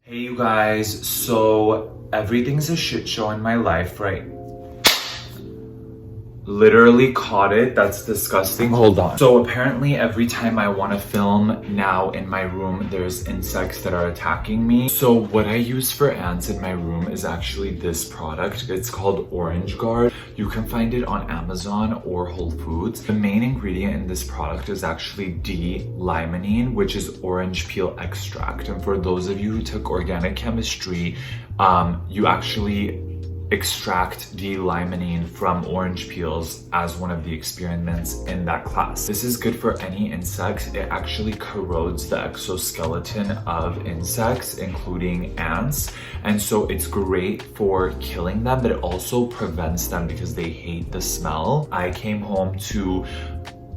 Hey you guys, so everything's a shit show in my life, right? Literally caught it. That's disgusting. Hold on. So apparently every time I want to film now in my room, there's insects that are attacking me. So what I use for ants in my room is actually this product. It's called Orange Guard. You can find it on Amazon or Whole Foods. The main ingredient in this product is actually D-limonene, which is orange peel extract. And for those of you who took organic chemistry, you actually extract D-limonene from orange peels as one of the experiments in that class. This is good for any insects. It actually corrodes the exoskeleton of insects, including ants. And so it's great for killing them, but it also prevents them because they hate the smell. I came home to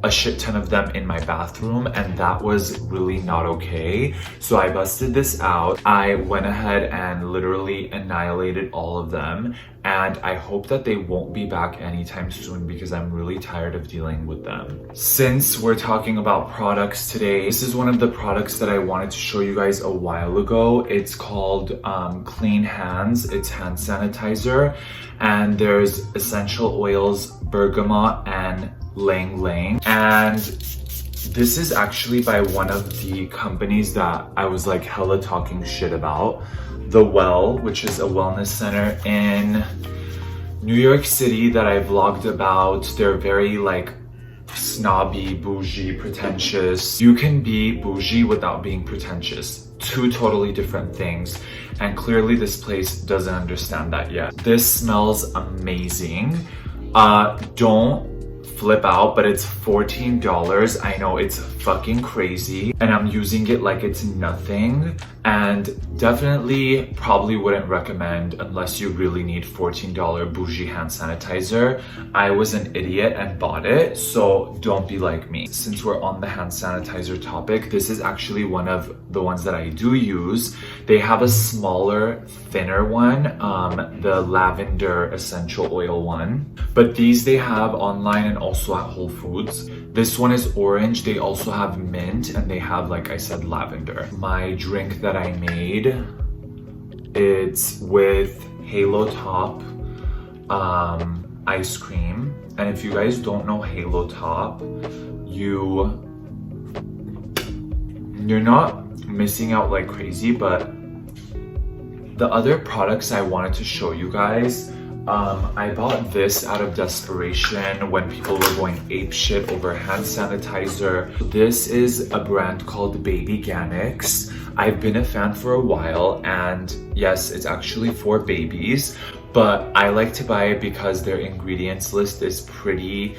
a shit ton of them in my bathroom, and that was really not okay. So I busted this out. I went ahead and literally annihilated all of them, and I hope that they won't be back anytime soon because I'm really tired of dealing with them. Since we're talking about products today, this is one of the products that I wanted to show you guys a while ago. It's called Clean Hands. It's hand sanitizer, and there's essential oils, bergamot, and Lang Lang. And this is actually by one of the companies that I was like hella talking shit about. The Well, which is a wellness center in New York City that I vlogged about. They're very like snobby, bougie, pretentious. You can be bougie without being pretentious. Two totally different things. And clearly this place doesn't understand that yet. This smells amazing. Don't flip out, but it's $14. I know it's fucking crazy, and I'm using it like it's nothing, and definitely probably wouldn't recommend unless you really need $14 bougie hand sanitizer. I was an idiot and bought it, so don't be like me. Since we're on the hand sanitizer topic, this is actually one of the ones that I do use. They have a smaller, thinner one, the lavender essential oil one, but these they have online and also at Whole Foods. This one is orange. They also have mint, and they have, like I said, lavender. My drink that I made, it's with Halo Top ice cream. And if you guys don't know Halo Top, you're not missing out like crazy. But the other products I wanted to show you guys, I bought this out of desperation when people were going apeshit over hand sanitizer. This is a brand called Baby Ganix. I've been a fan for a while, and yes, it's actually for babies, but I like to buy it because their ingredients list is pretty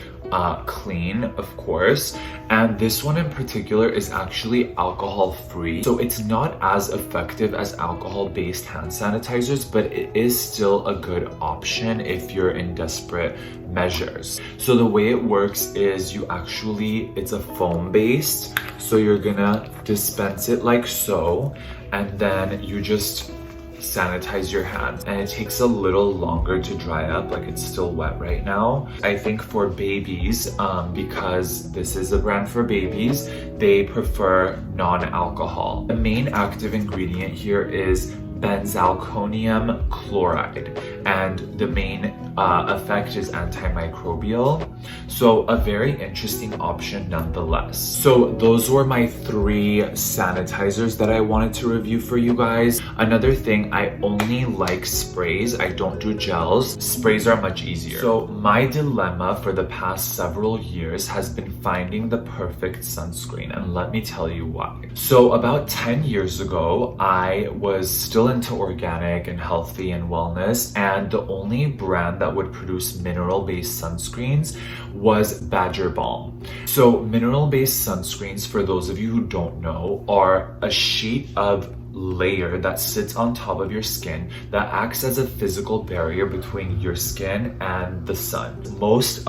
clean, of course. And this one in particular is actually alcohol free, so it's not as effective as alcohol based hand sanitizers, but it is still a good option if you're in desperate measures. So the way it works is it's a foam based, so you're gonna dispense it like so, and then you just sanitize your hands, and it takes a little longer to dry up, like it's still wet right now. I think for babies, because this is a brand for babies, they prefer non-alcohol. The main active ingredient here is benzalkonium chloride, and the main effect is antimicrobial, so a very interesting option nonetheless. So those were my 3 sanitizers that I wanted to review for you guys. Another thing, I only like sprays. I don't do gels. Sprays are much easier. So my dilemma for the past several years has been finding the perfect sunscreen, and let me tell you why. So about 10 years ago, I was still into organic and healthy and wellness, and the only brand that would produce mineral-based sunscreens was Badger Balm. So mineral-based sunscreens, for those of you who don't know, are a sheet of layer that sits on top of your skin that acts as a physical barrier between your skin and the sun. Most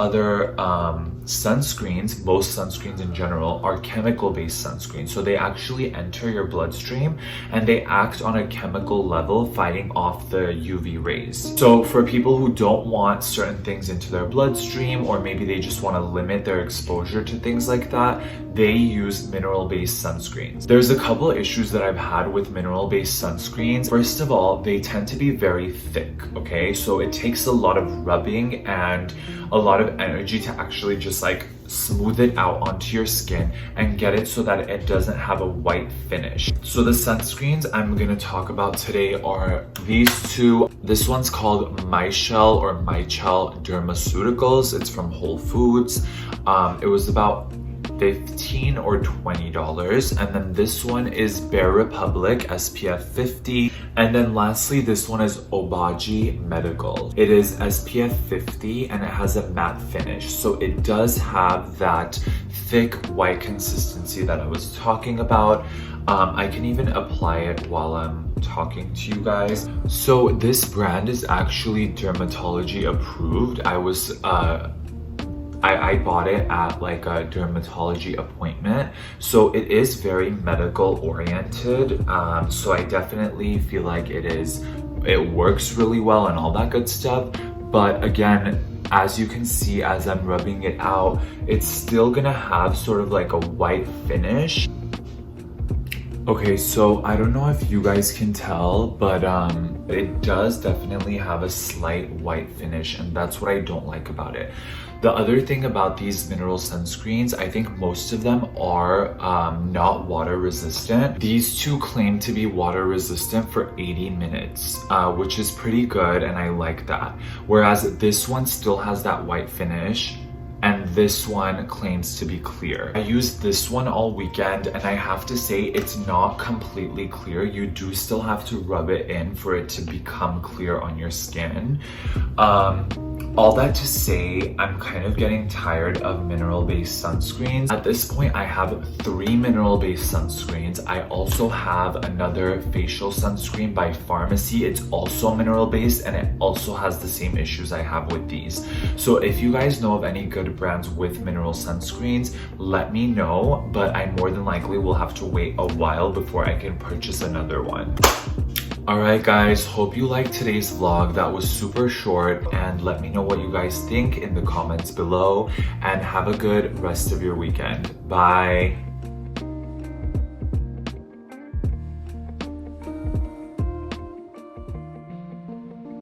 sunscreens in general are chemical-based sunscreens, so they actually enter your bloodstream and they act on a chemical level, fighting off the UV rays. So for people who don't want certain things into their bloodstream, or maybe they just want to limit their exposure to things like that, they use mineral-based sunscreens. There's a couple issues that I've had with mineral-based sunscreens, first of all, they tend to be very thick, okay? So it takes a lot of rubbing and a lot of energy to actually just like smooth it out onto your skin and get it so that it doesn't have a white finish. So the sunscreens I'm gonna talk about today are these two. This one's called Michelle Dermaceuticals. It's from Whole Foods. It was about $15 or $20, and then this one is Bare Republic SPF 50, and then lastly this one is Obagi Medical. It is SPF 50 and it has a matte finish, so it does have that thick white consistency that I was talking about. I can even apply it while I'm talking to you guys. So this brand is actually dermatology approved. I bought it at like a dermatology appointment, so it is very medical oriented. So I definitely feel like it works really well and all that good stuff. But again, as you can see, as I'm rubbing it out, it's still gonna have sort of like a white finish. Okay, so I don't know if you guys can tell, but it does definitely have a slight white finish, and that's what I don't like about it. The other thing about these mineral sunscreens, I think most of them are not water resistant. These two claim to be water resistant for 80 minutes, which is pretty good, and I like that. Whereas this one still has that white finish, and this one claims to be clear. I used this one all weekend, and I have to say it's not completely clear. You do still have to rub it in for it to become clear on your skin. All that to say, I'm kind of getting tired of mineral-based sunscreens. At this point, I have 3 mineral-based sunscreens. I also have another facial sunscreen by Pharmacy. It's also mineral-based, and it also has the same issues I have with these. So if you guys know of any good brands with mineral sunscreens, let me know, but I more than likely will have to wait a while before I can purchase another one. Alright guys, hope you liked today's vlog. That was super short, and let me know what you guys think in the comments below, and have a good rest of your weekend. Bye!